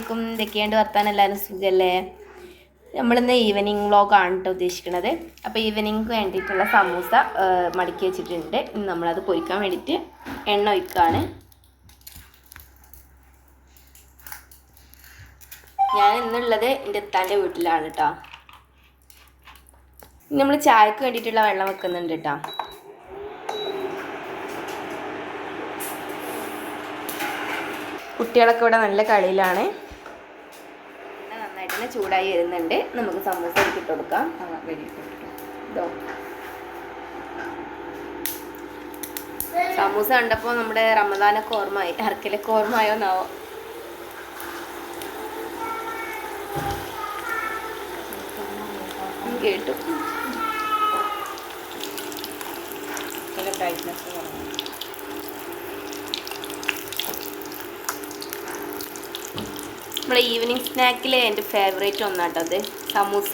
അസ്സലാമലൈക്കും. ഇതൊക്കെയുണ്ട് വർത്താനം, എല്ലാവരും സുഖമല്ലേ? നമ്മളിന്ന് ഈവനിങ് വ്ളോഗാണ് കേട്ടോ ഉദ്ദേശിക്കുന്നത്. അപ്പോൾ ഈവനിങ് വേണ്ടിയിട്ടുള്ള സമൂസ മടക്കി വെച്ചിട്ടുണ്ട്. ഇന്ന് നമ്മളത് പൊരിക്കാൻ വേണ്ടിയിട്ട് എണ്ണ ഒഴിക്കുകയാണ്. ഞാൻ ഇന്നുള്ളത് എൻ്റെ ഇത്താൻ്റെ വീട്ടിലാണ് കേട്ടോ. നമ്മൾ ചായക്ക് വേണ്ടിയിട്ടുള്ള വെള്ളം വെക്കുന്നുണ്ട് കേട്ടോ. കുട്ടികളൊക്കെ ഇവിടെ നല്ല കളിയിലാണ്. നന്നായിട്ട് തന്നെ ചൂടായി വരുന്നുണ്ട്. നമുക്ക് സമൂസ ഇട്ട് കൊടുക്കാം. ഇതോ സമൂസ കണ്ടപ്പോൾ നമ്മുടെ റമദാനൊക്കെ ഓർമ്മയായി. അറക്കലൊക്കെ ഓർമ്മയോ എന്നാവോ. കേട്ടു. നമ്മുടെ ഈവനിങ് സ്നാക്കിലെ എൻ്റെ ഫേവറേറ്റ് ഒന്നാട്ടോ അത് സമൂസ.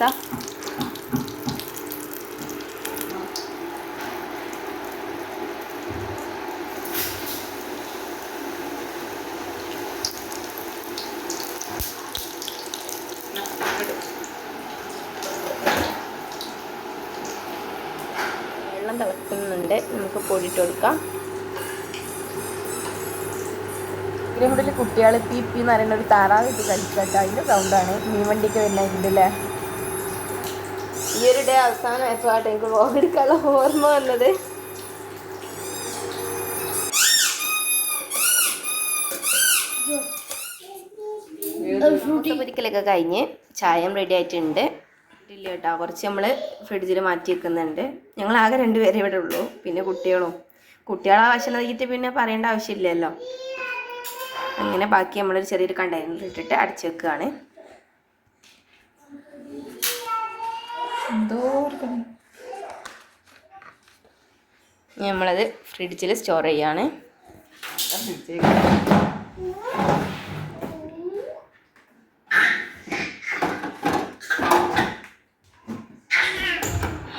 വെള്ളം തിളക്കുന്നുണ്ട്. നമുക്ക് പൊടിയിട്ട് കൊടുക്കാം. ഇതിൻ്റെ കൂടെ കുട്ടികൾ പി എന്ന് പറയുന്ന ഒരു താറാവ് ഇട്ട് കളിക്കട്ടോ. അതിൻ്റെ സൗണ്ടാണ് മീൻ വണ്ടിക്ക് വരുന്നുണ്ട് അല്ലേ. ഈ ഒരു ഡേ അവസാനമായപ്പോൾ ആട്ടെ എനിക്ക് വ്ളോഗെടുക്കാനുള്ള ഓർമ്മ വന്നത്. പൊരിക്കലൊക്കെ കഴിഞ്ഞ് ചായം റെഡി ആയിട്ടുണ്ട്. ഇല്ല കേട്ടോ, കുറച്ച് നമ്മൾ ഫ്രിഡ്ജിൽ മാറ്റി വെക്കുന്നുണ്ട്. ഞങ്ങൾ ആകെ 2 പേരെ ഇവിടെ ഉള്ളൂ. പിന്നെ കുട്ടികളെ ഭക്ഷണം തീറ്റിട്ട് പിന്നെ പറയേണ്ട ആവശ്യമില്ലല്ലോ. അങ്ങനെ ബാക്കി നമ്മളൊരു ചെറിയൊരു കണ്ടെയ്നറിൽ ഇട്ടിട്ട് അടച്ചു വെക്കുകയാണ്. നമ്മളത് ഫ്രിഡ്ജിൽ സ്റ്റോർ ചെയ്യാണ്.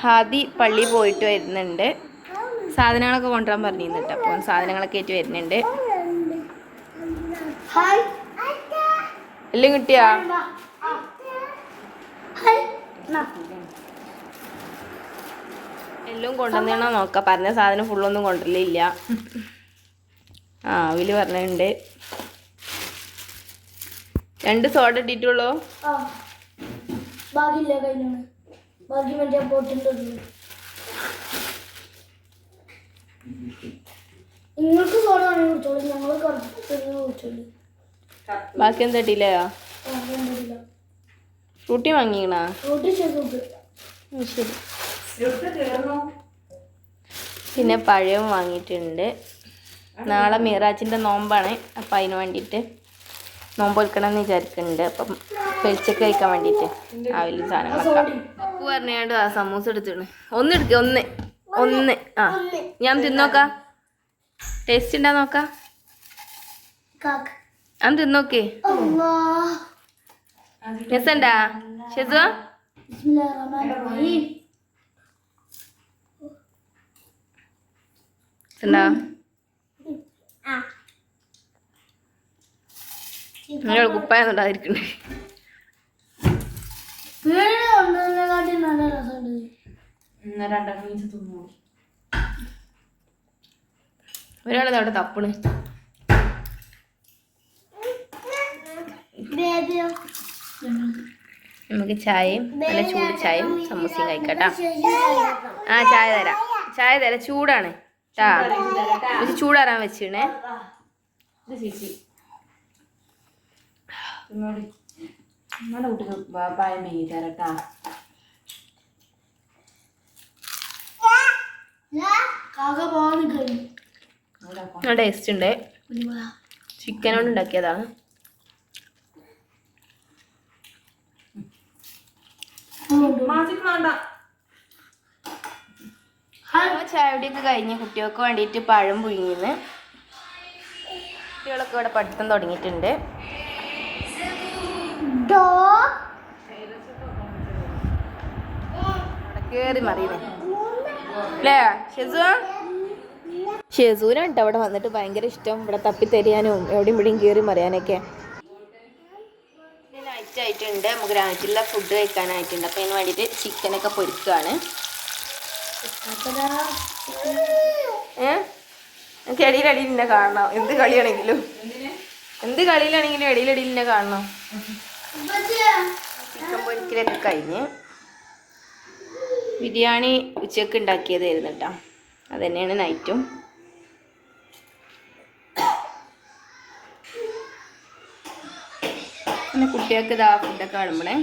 ഹാദി പള്ളി പോയിട്ട് വരുന്നുണ്ട്. സാധനങ്ങളൊക്കെ കൊണ്ടുവരാൻ പറഞ്ഞിരുന്നിട്ട്. അപ്പോൾ സാധനങ്ങളൊക്കെ ആയിട്ട് വരുന്നുണ്ട്. എല്ലാം കിട്ടിയാ? എല്ലാം കൊണ്ടുവന്നോ നോക്കാം. പറഞ്ഞ സാധനം ഫുള്ളൊന്നും കൊണ്ടുവരില്ല. അവല് പറഞ്ഞിട്ടുണ്ട്. 2 സോഡ ഇട്ടിട്ടുള്ളൂ. നിങ്ങൾക്ക് സോഡ കുടിച്ചോളൂ, ഞങ്ങൾ കുടിച്ചോളൂ. ബാക്കി എന്താ ഇട്ടില്ല? ഫ്രൂട്ടി വാങ്ങിക്കണാ? ശരി. പിന്നെ പഴവും വാങ്ങിയിട്ടുണ്ട്. നാളെ മീറാജിൻ്റെ നോമ്പാണ്. അപ്പം അതിന് വേണ്ടിയിട്ട് നോമ്പ് വെക്കണം എന്ന് വിചാരിക്കുന്നുണ്ട്. അപ്പം പെരിച്ചൊക്കെ കഴിക്കാൻ വേണ്ടിയിട്ട് ആവില്ല സാധനങ്ങളൊക്കെ. ഉപ്പ് പറഞ്ഞാണ്ട് ആ സമൂസ എടുത്തിട്ട് ഒന്ന് എടുക്കുക. ഒന്ന് ഞാൻ തിന്നോക്കാം. ടേസ്റ്റ് ഉണ്ടാ നോക്കാം. ഞാൻ തിന്നോക്കേ. രസണ്ടാ ഷെസു? നിങ്ങൾ കുപ്പായൊന്നുണ്ടാതിരിക്കണ്ടേ. ഒരാളത് അവിടെ തപ്പണ്. നമുക്ക് ചായയും നല്ല ചൂട് ചായയും സമൂസയും കഴിക്കട്ടാ. ചായ തരാം. ചൂടാണ് ട്ടാ. ചൂടാറാൻ വെച്ചിണേ. ടേസ്റ്റ് ഉണ്ട്. ചിക്കനോട് ഉണ്ടാക്കിയതാണ്. ചായയുടെയൊക്കെ കഴിഞ്ഞ് കുട്ടികൾക്ക് വേണ്ടിയിട്ട് പഴം പുഴുങ്ങിന്ന്. കുട്ടികളൊക്കെ ഇവിടെ പഠിത്തം തുടങ്ങിയിട്ടുണ്ട്. കേറി മറിയുന്നേ അല്ലേ ഷെസൂനാണ് കേട്ടോ അവിടെ വന്നിട്ട് ഭയങ്കര ഇഷ്ടം. ഇവിടെ തപ്പിത്തെരിയാനും എവിടെയും ഇവിടെയും കയറി മറിയാനൊക്കെ. സെറ്റ് ആയിട്ടുണ്ട്. നമുക്ക് രാത്രിയിലുള്ള ഫുഡ് കഴിക്കാനായിട്ടുണ്ട്. അപ്പോൾ അതിന് വേണ്ടിയിട്ട് ചിക്കനൊക്കെ പൊരിക്കുകയാണ്. എനിക്ക് ഇടയിലടിയിൽ എന്നെ കാണണം. എന്ത് കളിയാണെങ്കിലും ഇടയിലടിയിൽ എന്നെ കാണണം. ചിക്കൻ പൊരിക്കലൊക്കെ കഴിഞ്ഞ് ബിരിയാണി ഉച്ചക്ക് ഉണ്ടാക്കിയതായിരുന്നു കേട്ടോ. അത് തന്നെയാണ് നൈറ്റും. പിന്നെ കുട്ടികൾക്ക് ഇതാ ഫുഡൊക്കെ കാണുമ്പോഴേ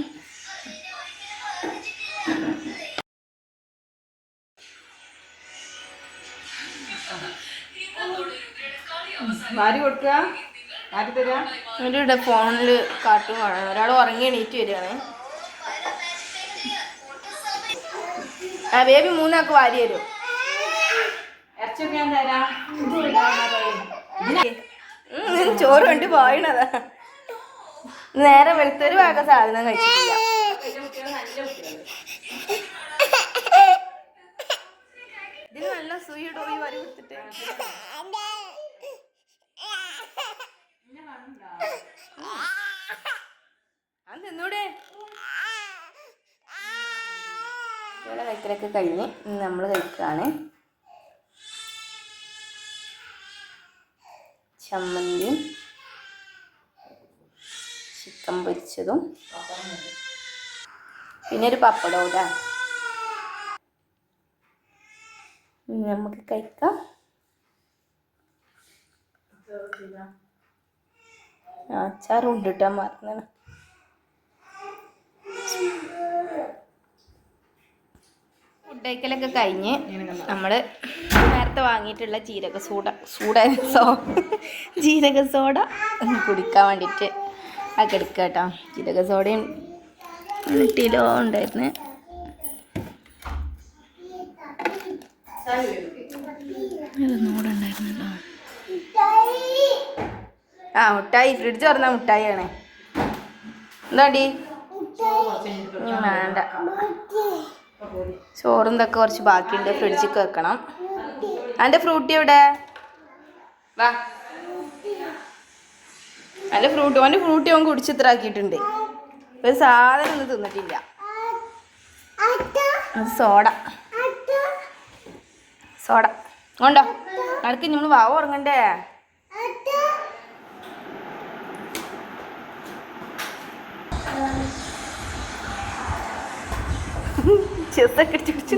ഇവിടെ ഫോണിൽ കാർട്ടൂൺ കാണാൻ ഒരാൾ ഉറങ്ങി എണീറ്റ് വരികയാണ്. ആ ബേബി 3 ആൾക്ക് വാരി തരും. ചോറ് കൊണ്ട് പോയണതാ. നേരെ വെളുത്തൊരു ഭാഗം സാധനം കഴിച്ചിട്ടില്ല. ഇതിന് നല്ല സൂയിടോ ഈ വരി കൊടുത്തിട്ട് അതെന്നൂടെ ഇവിടെ കഴിക്കലൊക്കെ കഴിഞ്ഞ് നമ്മൾ കഴിക്കുകയാണ്. ചമ്മന്തിയും ചിക്കൻ പൊരിച്ചതും പിന്നെ ഒരു പപ്പടവും ഇടാ. നമുക്ക് കഴിക്കാം. അച്ചാറും ഇട്ടിട്ടാ മറന്നാണ്. ഫുഡ് കഴിക്കലൊക്കെ കഴിഞ്ഞ് നമ്മൾ നേരത്തെ വാങ്ങിയിട്ടുള്ള ജീരക സോഡ കുടിക്കാൻ വേണ്ടിയിട്ട് ഒക്കെ എടുക്കുക കേട്ടോ. ജീരക സോഡയും കിലോ ഉണ്ടായിരുന്നു. ഉണ്ടായിരുന്നല്ലോ. ആ മുട്ടായി ഫ്രിഡ്ജ് തുറന്ന മുട്ടായിയാണ്. എന്താണ്ടി വേണ്ട. ചോറും ഇതൊക്കെ കുറച്ച് ബാക്കിയുണ്ട്. ഫ്രിഡ്ജിൽ വെക്കണം. അതിൻ്റെ ഫ്രൂട്ടി എവിടെ? വാ, അതിൻ്റെ ഫ്രൂട്ടി അവൻ കുടിച്ചിത്ര ആക്കിയിട്ടുണ്ട്. ഒരു സാധനം ഒന്നും തിന്നിട്ടില്ല. അത് സോഡ കൊണ്ടോ നടക്ക്. നമ്മൾ വാവ ഉറങ്ങണ്ടേ? ചെസ്സൊക്കെ അടിച്ചു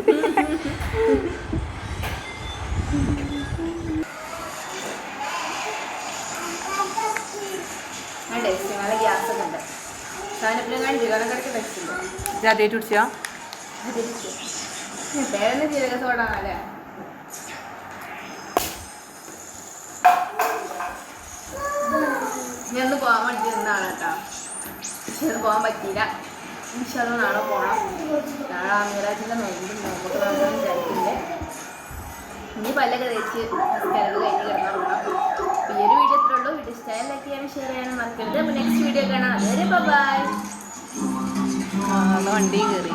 നല്ല ഗ്യാസൊക്കെ ഉണ്ട്. സാധനത്തിനെക്കാളും ജീരകക്കടക്ക് വെച്ചിട്ടുണ്ട്. ആദ്യമായിട്ട് കുടിച്ചാ പേരൊന്നും ജീരക സോഡ അല്ലേ? ഞാൻ ഒന്ന് പോകാൻ വേണ്ടി നിന്നാണ് കേട്ടോ. പക്ഷെ അത് പോകാൻ പറ്റിയില്ല. പക്ഷെ നാളെ പോകണം. നാളെ അമീറാജിൻ്റെ നോമ്പുണ്ട്. നമുക്ക് നോക്കാൻ വിചാരിക്കുന്നുണ്ട്. ഇനി പല്ലൊക്കെ തേച്ച് കിടന്ന് കഴിഞ്ഞ് കിടന്നാൽ പോകണം. ഈ ഒരു വീഡിയോ ഇത്രേ ഉള്ളൂ. വീഡിയോ ഇഷ്ടമായി ലൈക്ക് ചെയ്യാനും ഷെയർ ചെയ്യാനും മറക്കരുത്. അപ്പോൾ നെക്സ്റ്റ് വീഡിയോ കാണാം. അതുവരെ ബൈ. വണ്ടി കയറി